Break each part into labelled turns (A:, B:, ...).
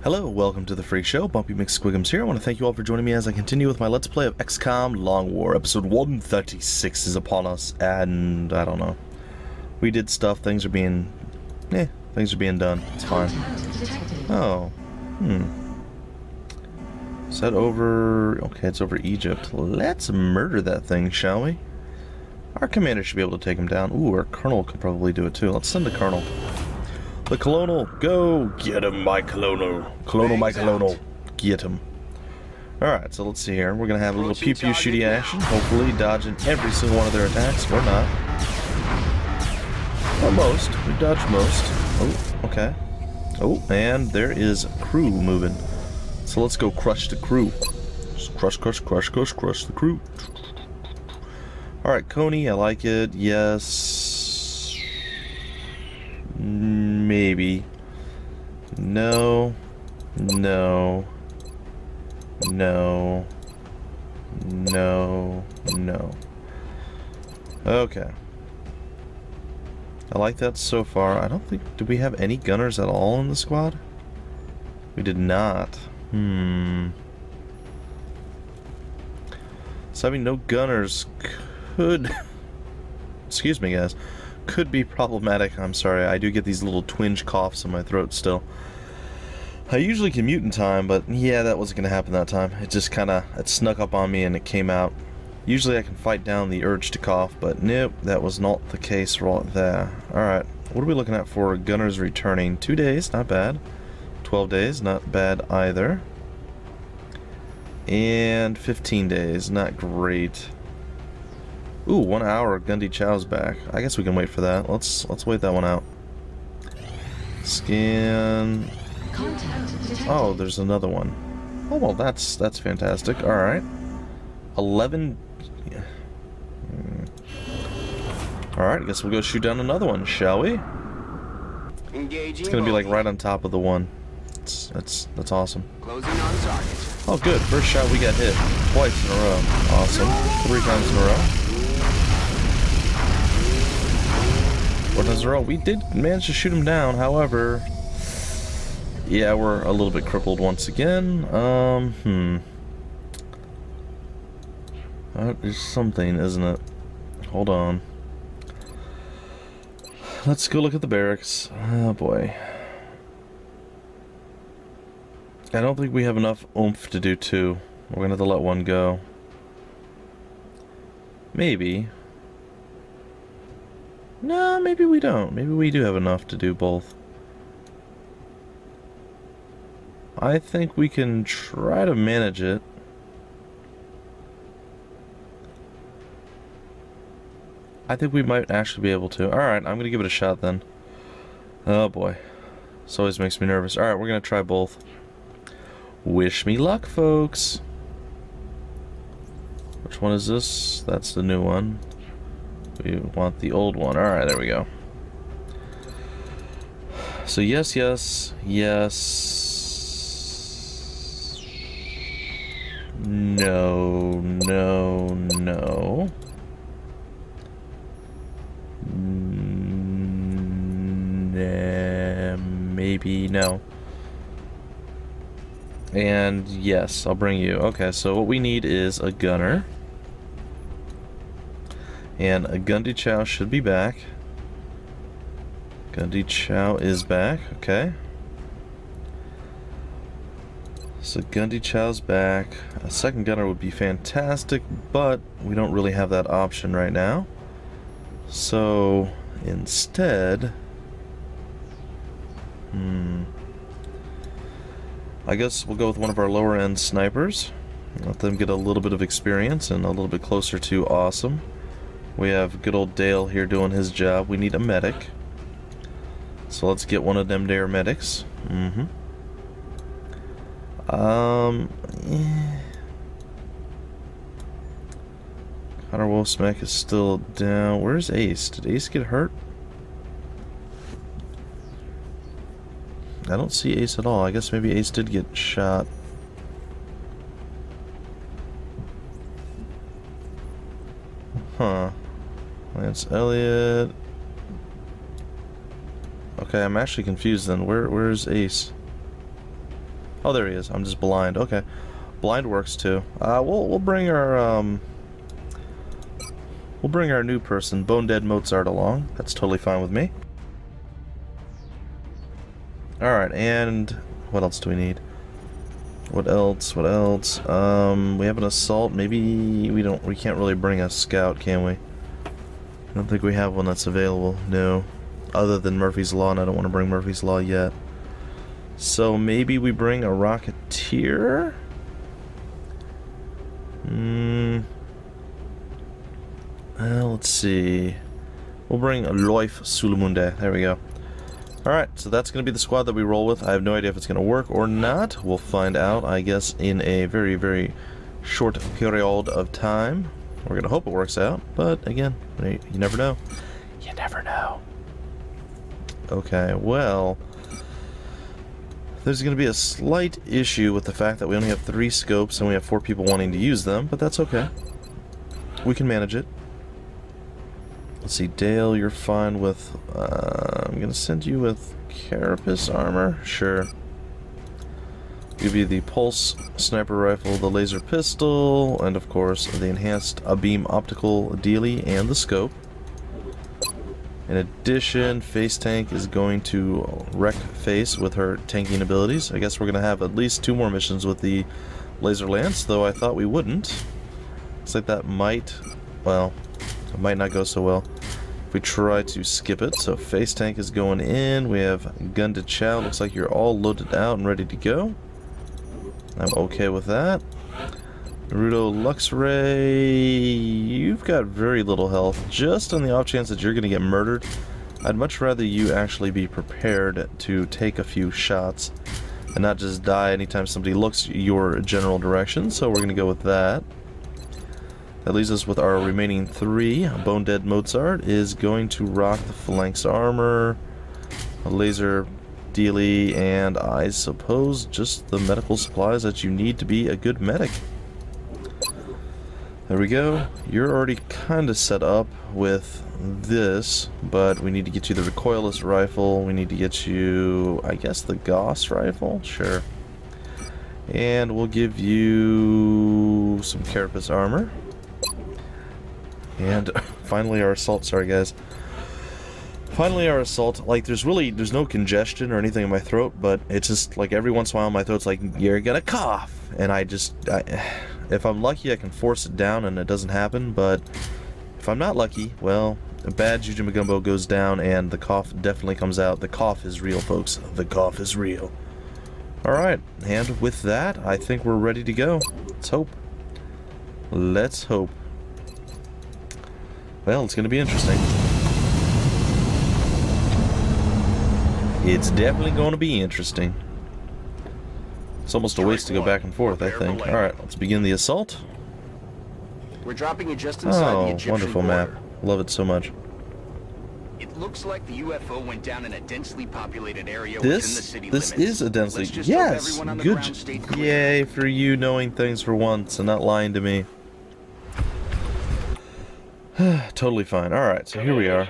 A: Hello, welcome to the Freak Show. Bumpy McSquigums here. I want to thank you all for joining me as I continue with my Let's Play of Xcom Long War. Episode 136 is upon us, and I don't know. We did stuff, things are being done. It's fine. Oh. Is that over... Okay, it's over Egypt. Let's murder that thing, shall we? Our commander should be able to take him down. Ooh, our colonel could probably do it too. Let's send the colonel. The colonel, go! Get him, my colonel. Colonel, my colonel. Get him. Alright, so let's see here. We're gonna have a little pew-pew shooty action. Hopefully dodging every single one of their attacks. Or not. Or most. We dodged most. Oh, okay. Oh, and there is crew moving. So let's go crush the crew. Just crush the crew. Alright, Coney, I like it. Yes. Maybe. No. No. No. No. No. Okay. I like that so far. I don't think... Did we have any gunners at all in the squad? We did not. So having no gunners could... Excuse me, guys. Could be problematic. I'm sorry, I do get these little twinge coughs in my throat still. I usually can mute in time, but yeah, that wasn't going to happen that time. It just it snuck up on me and it came out. Usually I can fight down the urge to cough, but nope, that was not the case right there. Alright, what are we looking at for gunners returning? 2 days, not bad. 12 days, not bad either. And 15 days, not great. Ooh, 1 hour, Gundy Chow's back. I guess we can wait for that. Let's wait that one out. Scan. Oh, there's another one. Oh well, that's fantastic. All right, 11. Yeah. All right, I guess we'll go shoot down another one, shall we? It's gonna be like right on top of the one. That's awesome.
B: Closing on target.
A: Oh, good. First shot we got hit twice in a row. Awesome. 3 times in a row. 4 times in a row. We did manage to shoot him down, however... Yeah, we're a little bit crippled once again. That is something, isn't it? Hold on. Let's go look at the barracks. Oh, boy. I don't think we have enough oomph to do 2. We're gonna have to let 1 go. Maybe. No, maybe we don't. Maybe we do have enough to do both. I think we can try to manage it. I think we might actually be able to. Alright, I'm gonna give it a shot then. Oh boy. This always makes me nervous. Alright, we're gonna try both. Wish me luck, folks. Which one is this? That's the new one. We want the old one. Alright, there we go. So yes, yes, yes. No, no, no. Maybe no. And yes, I'll bring you. Okay, so what we need is a gunner. And a Gundy Chow should be back. Gundy Chow is back, okay. So Gundy Chow's back. A second gunner would be fantastic, but we don't really have that option right now. So instead... I guess we'll go with one of our lower end snipers. Let them get a little bit of experience and a little bit closer to awesome. We have good old Dale here doing his job. We need a medic. So let's get one of them there medics. Connor Wolfsmack is still down. Where's Ace? Did Ace get hurt? I don't see Ace at all. I guess maybe Ace did get shot. Huh. Lance Elliott. Okay, I'm actually confused then. Where's Ace? Oh, there he is. I'm just blind. Okay. Blind works too. We'll bring our new person, Bone Dead Mozart, along. That's totally fine with me. Alright, and what else do we need? What else? What else? We have an assault. Maybe we can't really bring a scout, can we? I don't think we have one that's available. No. Other than Murphy's Law, and I don't want to bring Murphy's Law yet. So maybe we bring a Rocketeer? Let's see. We'll bring a Loif Sulamunde. There we go. Alright, so that's going to be the squad that we roll with. I have no idea if it's going to work or not. We'll find out, I guess, in a very, very short period of time. We're going to hope it works out, but again, you never know. You never know. Okay, well, there's going to be a slight issue with the fact that we only have 3 scopes and we have 4 people wanting to use them, but that's okay. We can manage it. Let's see, Dale, you're fine with... I'm going to send you with Carapace armor. Sure. Give you the Pulse Sniper Rifle, the Laser Pistol, and of course the Enhanced Beam Optical Dealie and the Scope. In addition, Face Tank is going to wreck Face with her tanking abilities. I guess we're going to have at least 2 more missions with the Laser Lance, though I thought we wouldn't. Looks like that might... well... it might not go so well if we try to skip it. So Face Tank is going in. We have Gun to Chow. Looks like you're all loaded out and ready to go. I'm okay with that. Naruto Luxray, you've got very little health. Just on the off chance that you're going to get murdered, I'd much rather you actually be prepared to take a few shots and not just die anytime somebody looks your general direction. So we're going to go with that. That leaves us with our remaining 3. Bone Dead Mozart is going to rock the Phalanx armor, a laser dealie, and I suppose just the medical supplies that you need to be a good medic. There we go. You're already kind of set up with this, but we need to get you the recoilless rifle. We need to get you, I guess, the Gauss rifle? Sure. And we'll give you some Carapace armor. And finally our assault, sorry guys. Finally our assault, like there's no congestion or anything in my throat, but it's just like every once in a while my throat's like, you're gonna cough. And if I'm lucky I can force it down and it doesn't happen, but if I'm not lucky, well, a bad Juju Magumbo goes down and the cough definitely comes out. The cough is real, folks. The cough is real. Alright, and with that, I think we're ready to go. Let's hope. Let's hope. Well, it's going to be interesting. It's definitely going to be interesting. It's almost a waste to go back and forth, I think. Alright, let's begin the assault.
B: We're dropping you just inside the Egyptian
A: wonderful
B: border.
A: map. Love it so much.
B: It looks like the UFO went down in a densely populated area within the city
A: This
B: limits.
A: is a densely...
B: Let's just hope
A: yes!
B: everyone on the
A: Good...
B: ground stayed clear.
A: Yay for you knowing things for once and not lying to me. Totally fine. Alright, so here we are.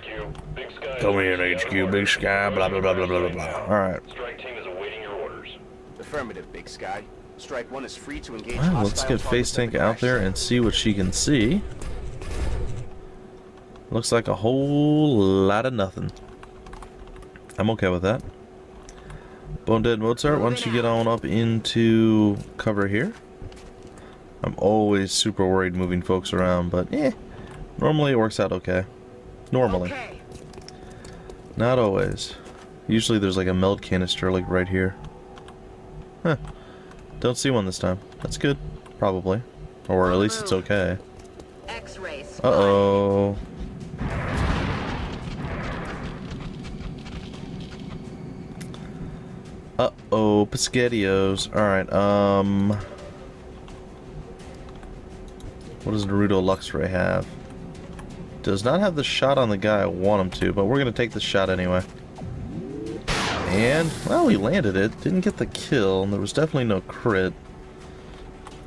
A: Come in, HQ, Big Sky, blah, blah, blah, blah, blah, blah. Alright.
C: Strike team is awaiting your orders.
B: Affirmative, Big Sky. Strike 1 is free to engage
A: Well, let's get Face Tank out there and see what she can see. Looks like a whole lot of nothing. I'm okay with that. Bone Dead Mozart, why don't you get on up into cover here? I'm always super worried moving folks around, but normally it works out okay. Normally.
D: Okay.
A: Not always. Usually there's like a meld canister like right here. Huh. Don't see one this time. That's good. Probably. Or at least it's okay.
D: X-ray spotted.
A: Uh-oh. Uh-oh, Piscatios. Alright, what does Naruto Luxray have? Does not have the shot on the guy I want him to, but we're gonna take the shot anyway. And, well, we landed it. Didn't get the kill, and there was definitely no crit.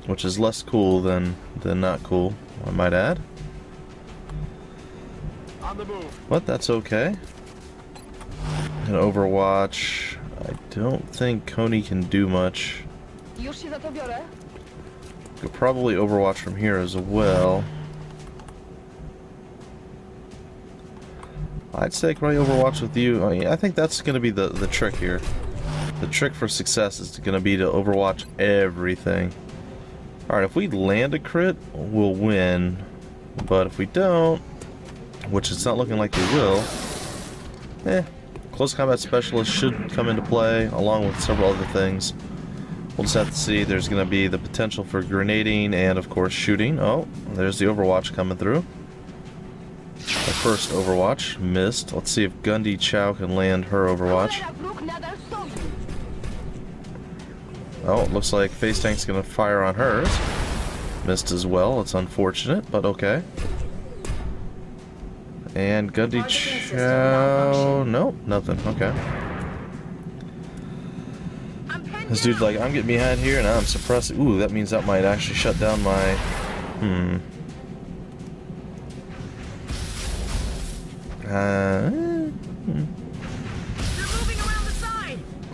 A: Which is less cool than not cool, I might add.
B: On the move.
A: But that's okay. In Overwatch, I don't think Coney can do much.
D: Już się za to biorę.
A: Could probably overwatch from here as well. I'd say probably overwatch with you. I mean, I think that's going to be the trick here. The trick for success is going to be to overwatch everything. Alright, if we land a crit, we'll win. But if we don't, which it's not looking like we will, close combat specialist should come into play, along with several other things. We'll just have to see. There's going to be the potential for grenading and, of course, shooting. Oh, there's the overwatch coming through. The first overwatch missed. Let's see if Gundy Chow can land her overwatch. Oh, it looks like Face Tank's going to fire on hers. Missed as well. It's unfortunate, but okay. And Gundy Chow... Nope, nothing. Okay. This dude's like, I'm getting behind here and I'm suppressing. Ooh, that means that might actually shut down my...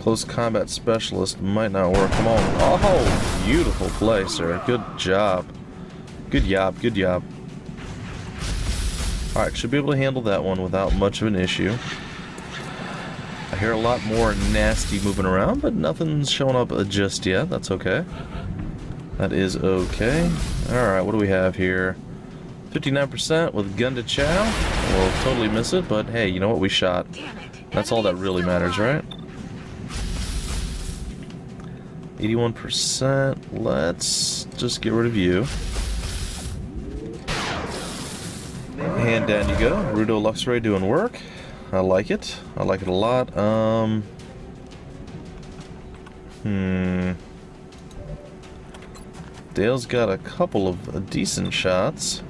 A: Close combat specialist might not work. Come on. Oh, beautiful play, sir. Good job. Good job. Good job. Alright, should be able to handle that one without much of an issue. I hear a lot more nasty moving around, but nothing's showing up just yet. That's okay. That is okay. Alright, what do we have here? 59% with gun to chow. We'll totally miss it, but hey, you know what? We shot. That's all that really matters, right? 81%. Let's just get rid of you. And down you go. Rudo Luxray doing work. I like it. I like it a lot. Dale's got a couple of decent shots.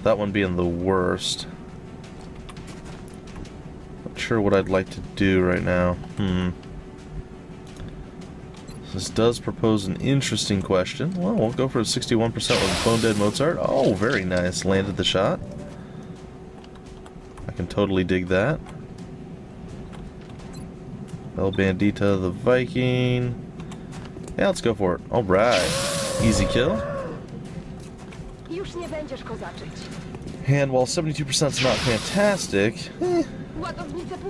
A: That one being the worst. Not sure what I'd like to do right now. This does propose an interesting question. Well, we'll go for a 61% with Bone Dead Mozart. Oh, very nice. Landed the shot. I can totally dig that. El Bandita the Viking. Yeah, let's go for it. Alright. Easy kill. And while 72% is not fantastic,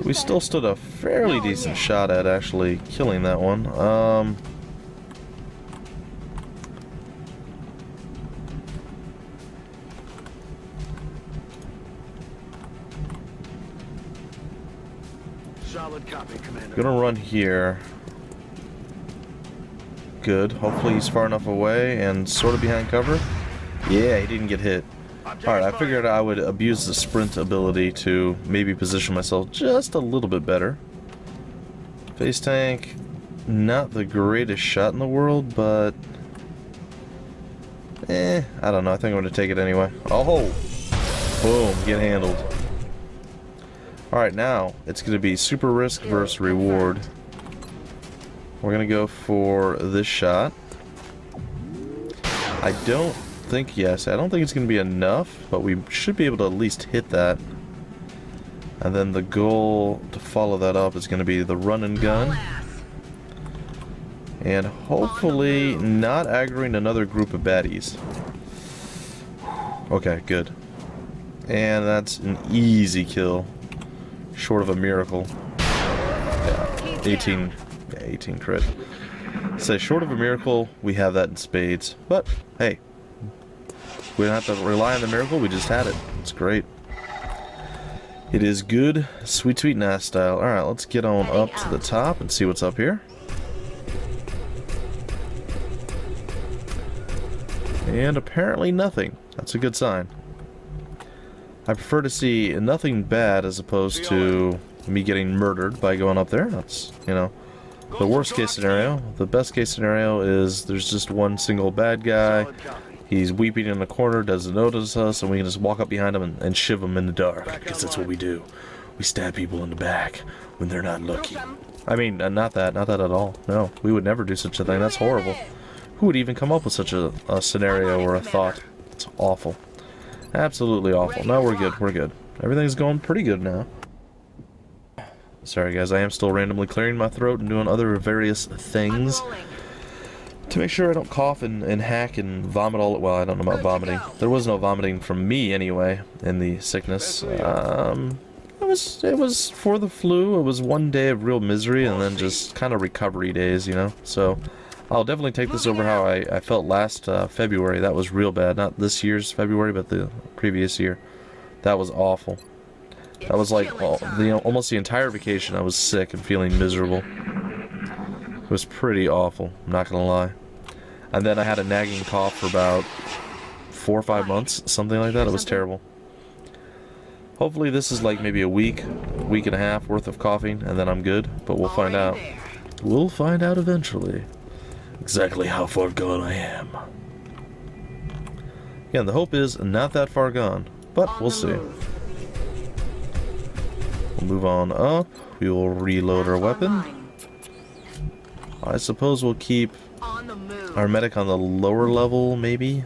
A: we still stood a fairly decent shot at actually killing that one.
E: Solid copy, Commander.
A: Gonna run here. Good. Hopefully he's far enough away and sort of behind cover. Yeah, he didn't get hit. Alright, I figured I would abuse the sprint ability to maybe position myself just a little bit better. Face tank, not the greatest shot in the world, but... I don't know. I think I'm going to take it anyway. Oh! Boom, get handled. Alright, now it's going to be super risk versus reward. We're going to go for this shot. I don't think it's going to be enough, but we should be able to at least hit that. And then the goal to follow that up is going to be the run and gun. And hopefully not aggroing another group of baddies. Okay, good. And that's an easy kill. Short of a miracle. Yeah, 18 crit. Say short of a miracle, we have that in spades. But, hey. We don't have to rely on the miracle, we just had it. It's great. It is good, sweet, sweet Nas style. Alright, let's get on up to the top and see what's up here. And apparently nothing. That's a good sign. I prefer to see nothing bad as opposed to me getting murdered by going up there. That's, you know, the worst case scenario. The best case scenario is there's just one single bad guy. He's weeping in the corner, doesn't notice us, and we can just walk up behind him and shiv him in the dark. Because that's what we do. We stab people in the back when they're not looking. I mean, not that at all. No, we would never do such a thing. That's horrible. Who would even come up with such a scenario or a thought? It's awful. Absolutely awful. No, we're good. We're good. Everything's going pretty good now. Sorry, guys. I am still randomly clearing my throat and doing other various things. to make sure I don't cough and hack and vomit all. Well, I don't know about vomiting. There was no vomiting from me anyway in the sickness. It was for the flu. It was one day of real misery and then just kind of recovery days, you know. So I'll definitely take this over how I felt last February. That was real bad. Not this year's February, but the previous year. That was awful. That was like almost the entire vacation. I was sick and feeling miserable. It was pretty awful, I'm not gonna lie. And then I had a nagging cough for about 4 or 5 months, something like that. It was terrible. Hopefully this is like maybe a week and a half worth of coughing, and then I'm good. But we'll find out. We'll find out eventually exactly how far gone I am. Again, the hope is not that far gone, but we'll see. We'll move on up. We will reload our weapon. I suppose we'll keep our medic on the lower level, maybe.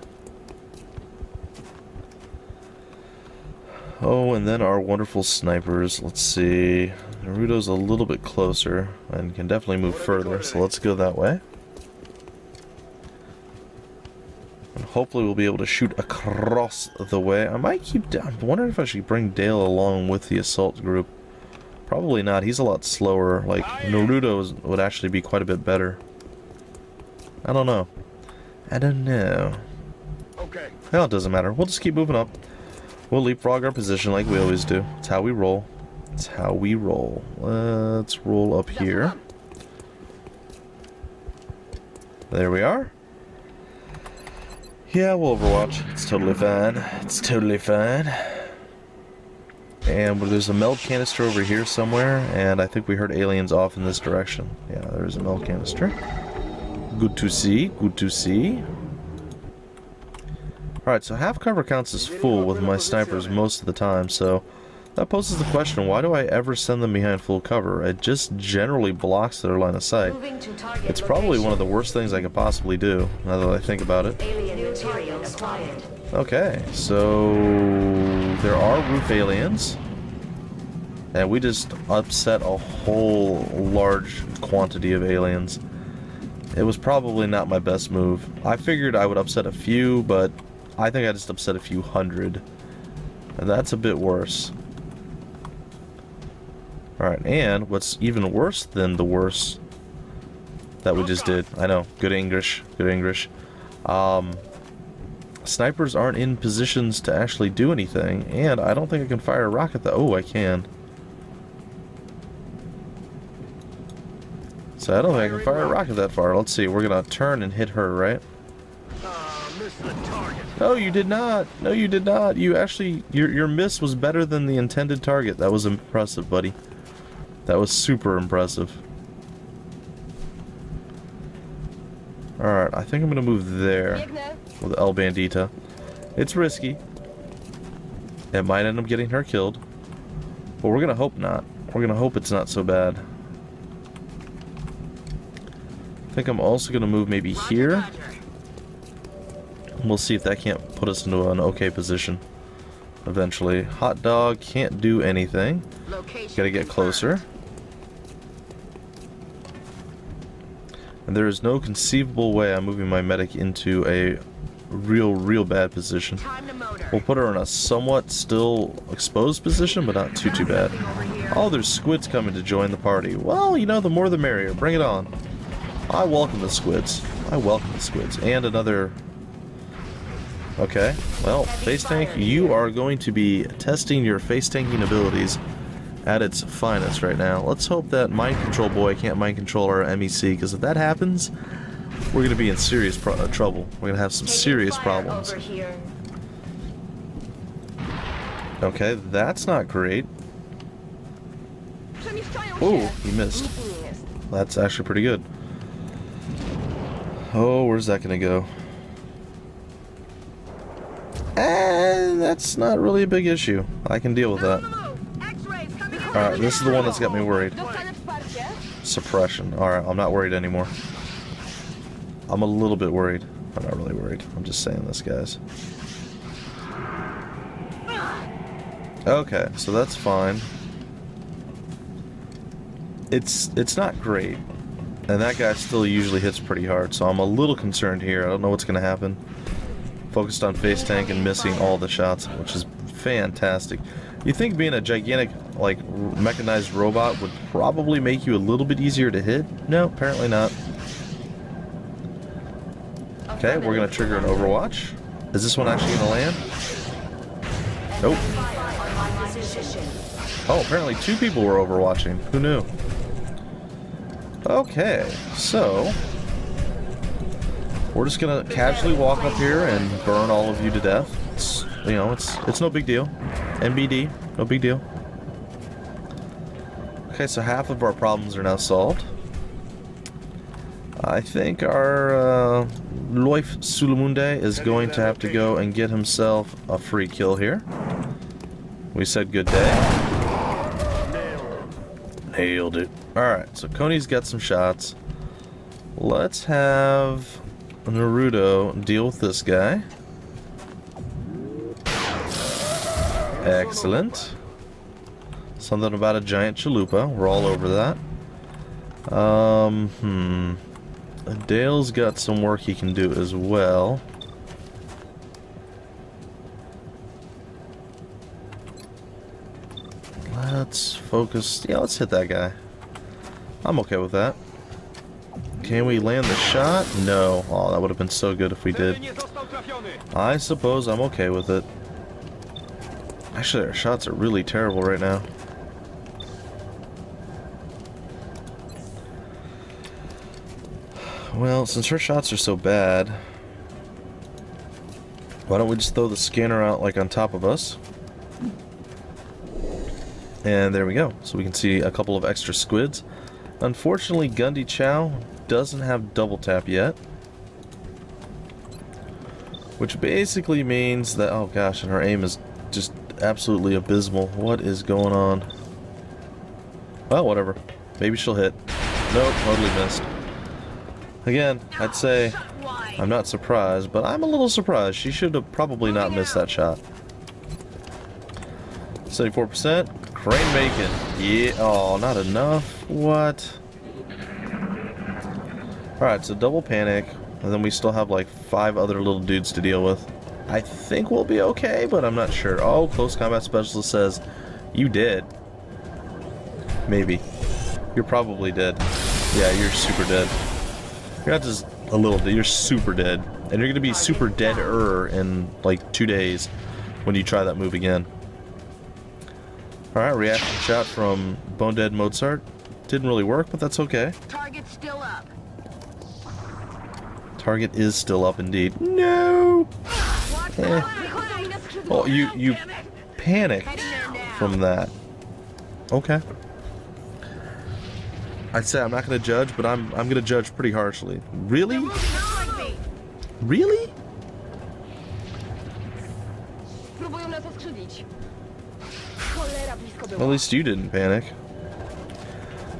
A: Oh, and then our wonderful snipers. Let's see. Naruto's a little bit closer and can definitely move further, so let's go that way. And hopefully we'll be able to shoot across the way. I might keep down. I'm wondering if I should bring Dale along with the assault group. Probably not. He's a lot slower. Like, Naruto would actually be quite a bit better. I don't know. I don't know.
B: Okay.
A: Well, it doesn't matter. We'll just keep moving up. We'll leapfrog our position like we always do. It's how we roll. It's how we roll. Let's roll up here. There we are. Yeah, we'll Overwatch. It's totally fine. It's totally fine. And there's a meld canister over here somewhere, and I think we heard aliens off in this direction. Yeah, there's a meld canister. Good to see, good to see. Alright, so half cover counts as full with my snipers most of the time, so that poses the question, why do I ever send them behind full cover? It just generally blocks their line of sight. It's probably one of the worst things I could possibly do, now that I think about it. Okay, so there are roof aliens, and we just upset a whole large quantity of aliens. It was probably not my best move. I figured I would upset a few, but I think I just upset a few hundred, and that's a bit worse. Alright, and what's even worse than the worst that we just did, I know, good English, good English, snipers aren't in positions to actually do anything, and I don't think I can fire a rocket that. Oh, I can. So I don't think I can fire a rocket that far. Let's see, we're gonna turn and hit her, right?
B: Missed the target.
A: No, you did not. No, you did not. You actually, your miss was better than the intended target. That was impressive, buddy. That was super impressive. Alright, I think I'm gonna move there with El Bandita. It's risky. It might end up getting her killed. But we're gonna hope not. We're gonna hope it's not so bad. I think I'm also gonna move maybe here. We'll see if that can't put us into an okay position eventually. Hot dog can't do anything. Gotta get closer. And there is no conceivable way I'm moving my medic into a real bad position. We'll put her in a somewhat still exposed position, but not too bad. Oh, there's squids coming to join the party. Well, you know, the more the merrier. Bring it on. I welcome the squids. I welcome the squids. And another... Okay, well, face tank, you are going to be testing your face tanking abilities at its finest right now. Let's hope that Mind Control Boy can't mind control our MEC, because if that happens, we're going to be in serious trouble. We're going to have some serious problems. Okay, that's not great. Oh, he missed. That's actually pretty good. Oh, where's that going to go? And that's not really a big issue. I can deal with that. Alright, this is the one that's got me worried. Suppression. Alright, I'm not worried anymore. I'm a little bit worried. I'm not really worried. I'm just saying this, guys. Okay, so that's fine. It's not great. And that guy still usually hits pretty hard, so I'm a little concerned here. I don't know what's going to happen. Focused on face tank and missing all the shots, which is fantastic. You think being a gigantic, like, mechanized robot would probably make you a little bit easier to hit? No, apparently not. Okay, we're going to trigger an Overwatch. Is this one actually going to land? Nope. Oh, apparently 2 people were overwatching. Who knew? Okay, so we're just gonna casually walk up here and burn all of you to death. It's, you know, it's no big deal. NBD, no big deal. Okay, so half of our problems are now solved. I think our Loif Sulamunde is going to have to go and get himself a free kill here. We said good day. Nailed it. Alright, so Coney's got some shots. Let's have Naruto deal with this guy. Excellent. Something about a giant chalupa. We're all over that. Dale's got some work he can do as well. Let's focus. Yeah, let's hit that guy. I'm okay with that. Can we land the shot? No. Oh, that would have been so good if we did. I suppose I'm okay with it. Actually, our shots are really terrible right now. Well, since her shots are so bad, why don't we just throw the scanner out like on top of us? And there we go. So we can see a couple of extra squids. Unfortunately, Gundy Chow doesn't have double tap yet. Which basically means that, oh gosh, and her aim is just absolutely abysmal. What is going on? Well, whatever. Maybe she'll hit. Nope, totally missed. Again, I'd say I'm not surprised, but I'm a little surprised. She should have probably not missed that shot. 74%. Crane bacon. Yeah. Oh, not enough. What? Alright, so double panic. And then we still have like 5 other little dudes to deal with. I think we'll be okay, but I'm not sure. Oh, close combat specialist says, you dead. Maybe. You're probably dead. Yeah, you're super dead. You're not just a little dead, you're super dead. And you're gonna be super dead-er in like 2 days when you try that move again. Alright, reaction shot from Bone Dead Mozart. Didn't really work, but that's okay.
D: Target's still up.
A: Target is still up indeed. No! Eh. Oh, you panicked from that. Okay. I'd say I'm not gonna judge, but I'm gonna judge pretty harshly. Really? Really? Well, at least you didn't panic.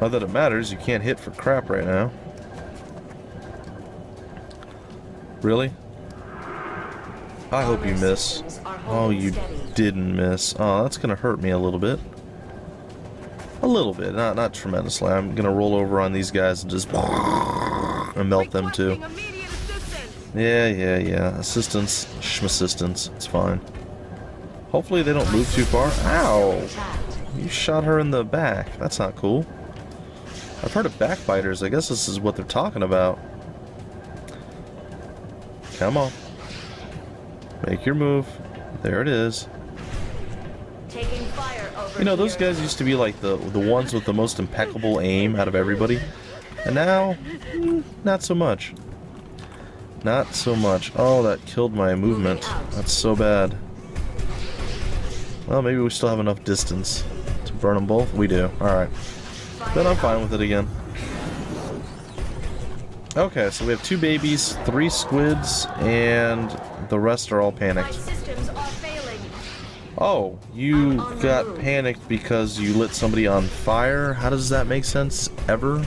A: Not that it matters, you can't hit for crap right now. Really? I hope you miss. Oh, you didn't miss. Oh, that's gonna hurt me a little bit. A little bit, not tremendously. I'm gonna roll over on these guys and just and melt them too. Yeah. Assistance, schmassistance. It's fine. Hopefully they don't move too far. Ow! You shot her in the back. That's not cool. I've heard of backbiters. I guess this is what they're talking about. Come on. Make your move. There it is.
D: Taking fire over
A: You know, those guys used to be like the ones with the most impeccable aim out of everybody. And now, not so much. Not so much. Oh, that killed my movement. That's so bad. Well, maybe we still have enough distance to burn them both. We do. Alright. Then I'm fine with it again. Okay, so we have 2 babies, 3 squids, and the rest are all panicked. Oh, you got panicked because you lit somebody on fire? How does that make sense ever?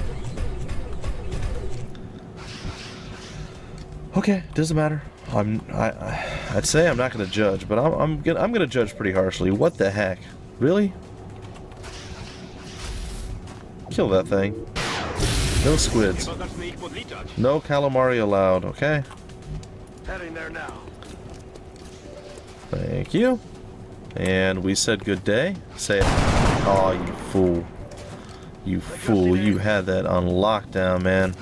A: Okay, doesn't matter. I'd say I'm not gonna judge, but I'm gonna judge pretty harshly. What the heck? Really? Kill that thing. No squids. No calamari allowed, okay?
C: Heading there now.
A: Thank you. And we said good day. Say it. Oh, you fool. You fool. You had that on lockdown, man.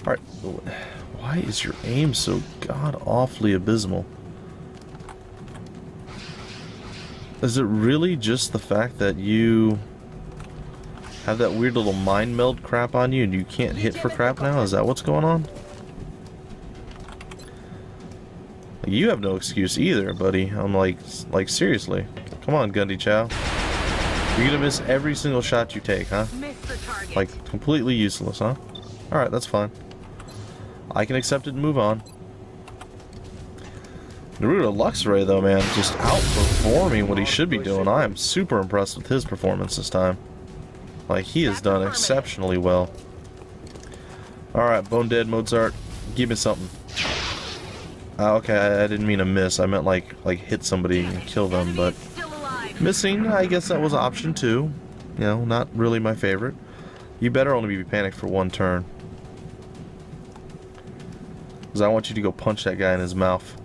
A: Alright. Why is your aim so god-awfully abysmal? Is it really just the fact that you have that weird little mind meld crap on you and you can't hit for crap now? Is that what's going on? You have no excuse either, buddy. I'm like seriously. Come on, Gundy Chow. You're gonna miss every single shot you take, huh? Like, completely useless, huh? Alright, that's fine. I can accept it and move on. Naruto Luxray, though, man, just outperforming what he should be doing. I am super impressed with his performance this time. Like, he has done exceptionally well. Alright, Bone Dead Mozart, give me something. Okay, I didn't mean to miss. I meant like hit somebody and kill them, but missing, I guess that was option 2. You know, not really my favorite. You better only be panicked for one turn. Because I want you to go punch that guy in his mouth.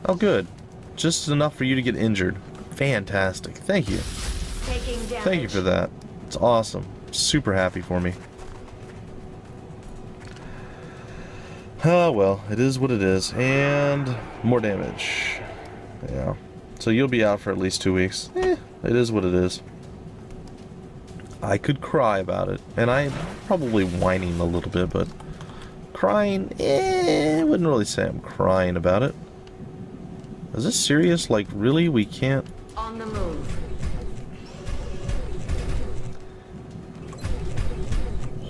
A: Oh, good. Just enough for you to get injured. Fantastic. Thank you. Thank you for that. It's awesome. Super happy for me. Oh, well, it is what it is. And more damage. Yeah. So you'll be out for at least 2 weeks. It is what it is. I could cry about it. And I'm probably whining a little bit, but crying, I wouldn't really say I'm crying about it. Is this serious? Like, really? We can't...
D: On the move.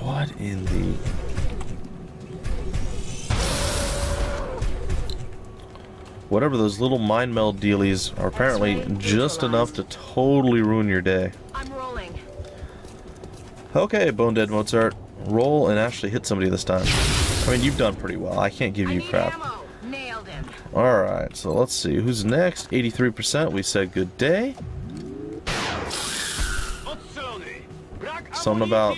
A: What in the... Whatever those little mind meld dealies are apparently just enough to totally ruin your day.
D: I'm rolling.
A: Okay, Bone Dead Mozart. Roll and actually hit somebody this time. I mean, you've done pretty well. I can't give you crap.
D: Nailed him.
A: Alright, so let's see. Who's next? 83%. We said good day. Something about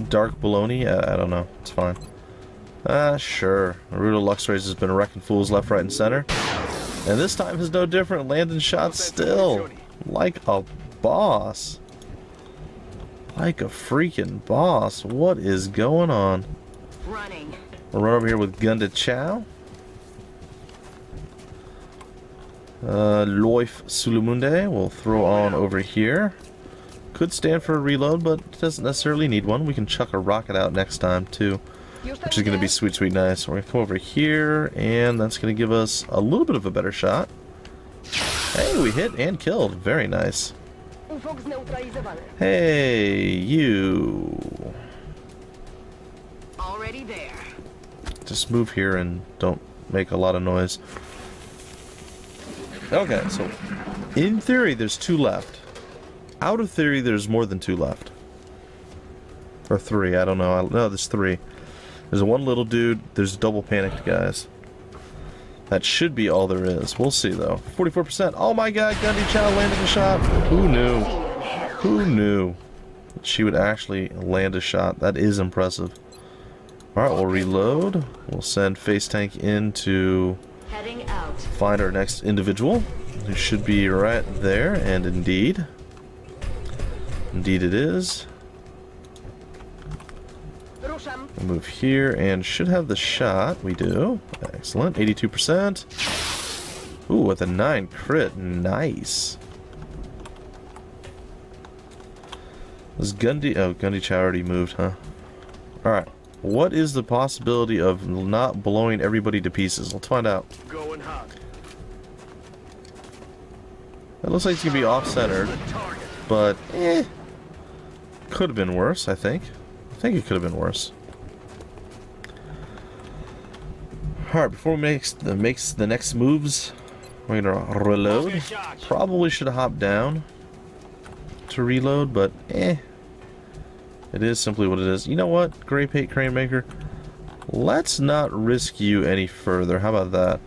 A: dark baloney? I don't know. It's fine. Sure. Naruto Luxrays has been wrecking fools left, right, and center. And this time is no different. Landing shots still. Like a boss. Like a freaking boss. What is going on?
D: Running.
A: We'll run over here with Gunda Chow. Loif Sulumunde we'll throw on over here. Could stand for a reload, but doesn't necessarily need one. We can chuck a rocket out next time, too. Which is going to be sweet, sweet nice. We're going to come over here, and that's going to give us a little bit of a better shot. Hey, we hit and killed. Very nice. Hey, you.
D: Already there.
A: Just move here and don't make a lot of noise. Okay, so in theory, there's 2 left. Out of theory, there's more than 2 left. Or 3, I don't know. No, there's 3. There's one little dude, there's double panicked guys. That should be all there is. We'll see, though. 44%. Oh my god, Gundy Chow landed a shot. Who knew? Who knew she would actually land a shot? That is impressive. Alright, we'll reload. We'll send Face Tank in to
D: Heading out.
A: find our next individual, who should be right there, and indeed. Indeed it is. We'll move here and should have the shot. We do. Excellent. 82%. Ooh, with a 9 crit. Nice. Was Gundy... Oh, Gundy Chow already moved, huh? Alright. What is the possibility of not blowing everybody to pieces? Let's find out.
C: Going hot.
A: It looks like it's going to be off-centered. But, could have been worse, I think. I think it could have been worse. Alright, before we make the next moves, we're gonna reload. Probably should have hopped down to reload, but it is simply what it is. You know what, Grey Pate Crane Maker? Let's not risk you any further. How about that?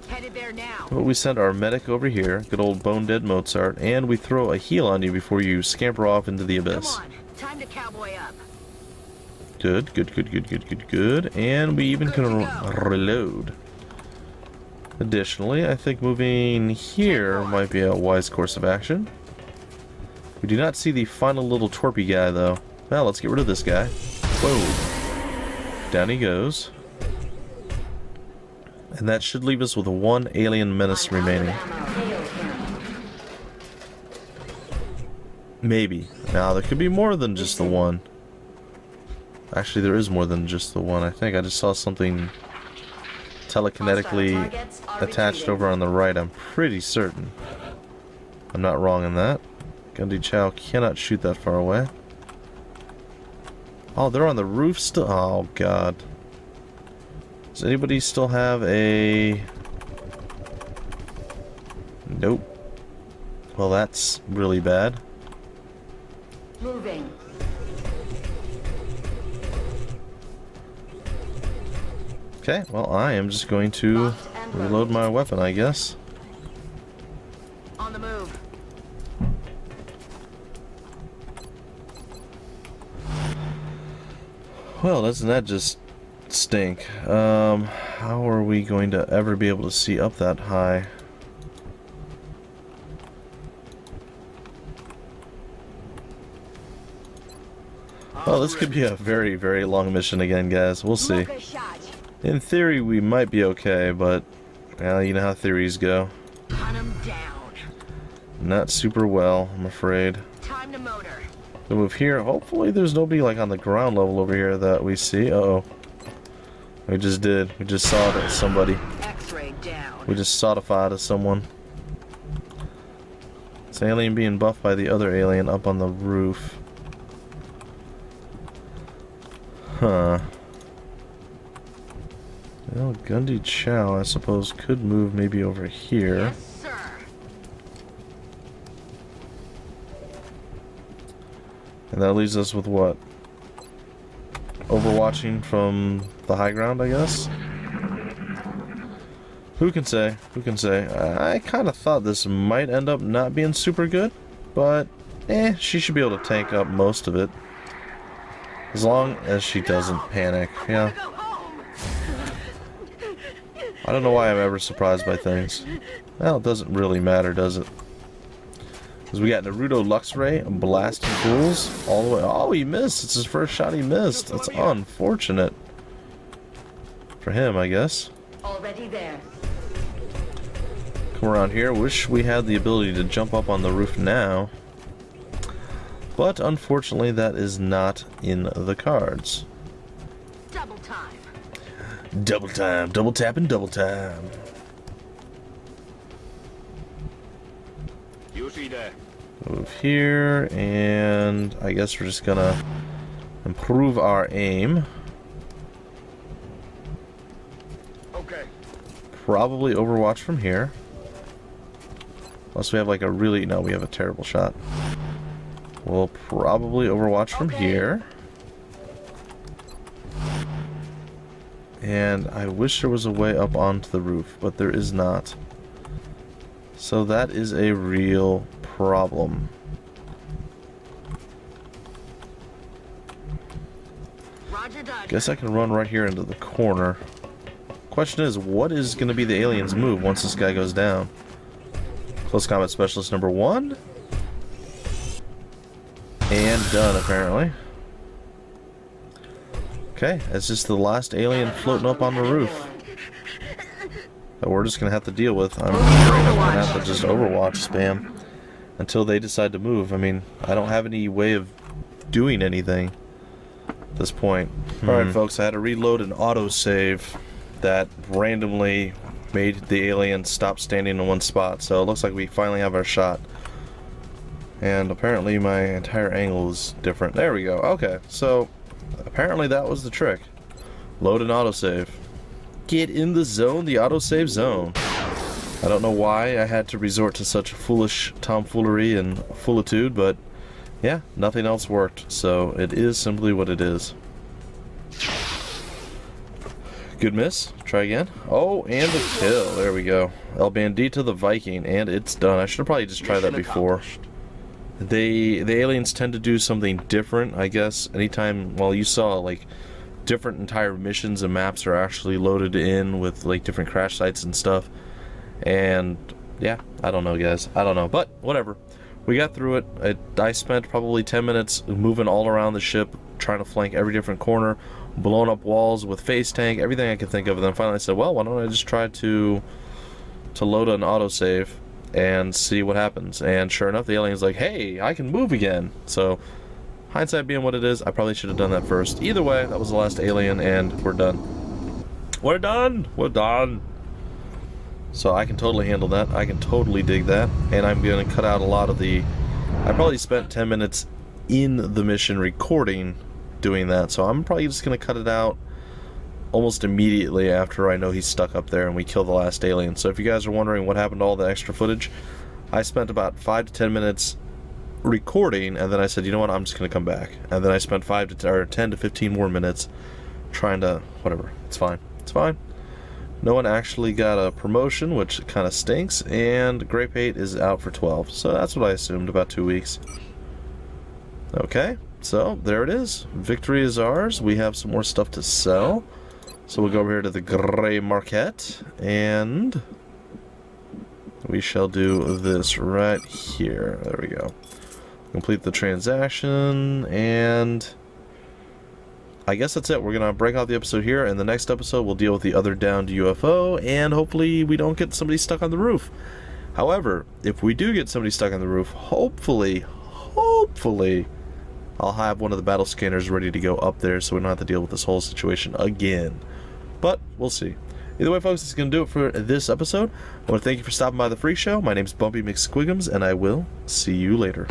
D: Headed there now.
A: But we send our medic over here, good old Bone Dead Mozart, and we throw a heal on you before you scamper off into the abyss.
D: Come on, time to cowboy up.
A: Good, good, good, good, good, good, good. And we even can reload. Additionally, I think moving here might be a wise course of action. We do not see the final little twerpy guy, though. Well, let's get rid of this guy. Whoa. Down he goes. And that should leave us with one alien menace remaining. Maybe. Now, there could be more than just the one. Actually, there is more than just the one. I think I just saw something telekinetically attached over on the right. I'm pretty certain. I'm not wrong in that. Gundy Chow cannot shoot that far away. Oh, they're on the roof still. Oh, God. Does anybody still have a... Nope. Well, that's really bad.
D: Moving.
A: Okay, well, I am just going to reload my weapon, I guess.
D: On the move.
A: Well, doesn't that just stink? How are we going to ever be able to see up that high? Well, this could be a very, very long mission again, guys. We'll see. In theory, we might be okay, but, well, you know how theories go.
D: Hunt 'em down.
A: Not super well, I'm afraid.
D: Time to motor.
A: We move here. Hopefully there's nobody like on the ground level over here that we see. Uh-oh. We just did. We just saw it at somebody.
D: X-ray down.
A: We just sodified as someone. It's an alien being buffed by the other alien up on the roof. Huh. Well, Gundy Chow, I suppose, could move maybe over here.
D: Yes, sir.
A: And that leaves us with what? Overwatching from the high ground, I guess? Who can say? Who can say? I kind of thought this might end up not being super good, but she should be able to tank up most of it. As long as she doesn't panic, yeah. I don't know why I'm ever surprised by things. Well, it doesn't really matter, does it? Because we got Naruto Luxray, blasting fools all the way. Oh, he missed. It's his first shot he missed. That's unfortunate. For him, I guess.
D: Already there.
A: Come around here. Wish we had the ability to jump up on the roof now. But unfortunately, that is not in the cards.
D: Double time.
A: Double time. Double tap and double time.
B: You see that?
A: Move here, and I guess we're just gonna improve our aim.
C: Okay.
A: Probably Overwatch from here. Unless we have like a really... No, we have a terrible shot. We'll probably Overwatch from here. And I wish there was a way up onto the roof, but there is not. So that is a real problem.
D: Roger that.
A: Guess I can run right here into the corner. Question is, what is going to be the alien's move once this guy goes down? Close combat specialist number 1. And done, apparently. Okay, it's just the last alien floating up on the roof that we're just going to have to deal with. I'm afraid I'm going to have to just Overwatch spam until they decide to move. I mean, I don't have any way of doing anything at this point. Alright, folks, I had to reload an autosave that randomly made the alien stop standing in one spot. So it looks like we finally have our shot. And apparently my entire angle is different. There we go. Okay, so apparently that was the trick. Load an autosave. Get in the zone, the autosave zone. I don't know why I had to resort to such foolish tomfoolery and foolitude, but yeah, nothing else worked. So it is simply what it is. Good miss. Try again. Oh, and a kill. There we go. El Bandito the Viking, and it's done. I should have probably just tried that before. The aliens tend to do something different, I guess. Anytime, well, you saw, like, different entire missions and maps are actually loaded in with, like, different crash sites and stuff. And, yeah, I don't know, guys. I don't know, but whatever. We got through it. I spent probably 10 minutes moving all around the ship, trying to flank every different corner, blowing up walls with face tank, everything I could think of. And then finally I said, well, why don't I just try to load an autosave and see what happens. And sure enough, the alien's like, hey, I can move again. So, hindsight being what it is, I probably should have done that first. Either way, that was the last alien, and we're done. We're done! We're done! So I can totally handle that. I can totally dig that. And I'm going to cut out a lot of the... I probably spent 10 minutes in the mission recording doing that. So I'm probably just going to cut it out almost immediately after I know he's stuck up there and we kill the last alien. So if you guys are wondering what happened to all the extra footage, I spent about 5 to 10 minutes recording, and then I said, you know what, I'm just going to come back. And then I spent 10 to 15 more minutes trying to... whatever. It's fine. It's fine. No one actually got a promotion, which kind of stinks, and Grape 8 is out for 12. So that's what I assumed, about 2 weeks. Okay, so there it is. Victory is ours. We have some more stuff to sell. So we'll go over here to the Grey Market, and we shall do this right here. There we go. Complete the transaction, and... I guess that's it. We're going to break out the episode here, and the next episode we'll deal with the other downed UFO, and hopefully we don't get somebody stuck on the roof. However, if we do get somebody stuck on the roof, hopefully, I'll have one of the battle scanners ready to go up there so we don't have to deal with this whole situation again. But, we'll see. Either way, folks, that's going to do it for this episode. I want to thank you for stopping by the Freak Show. My name's Bumpy McSquigums, and I will see you later.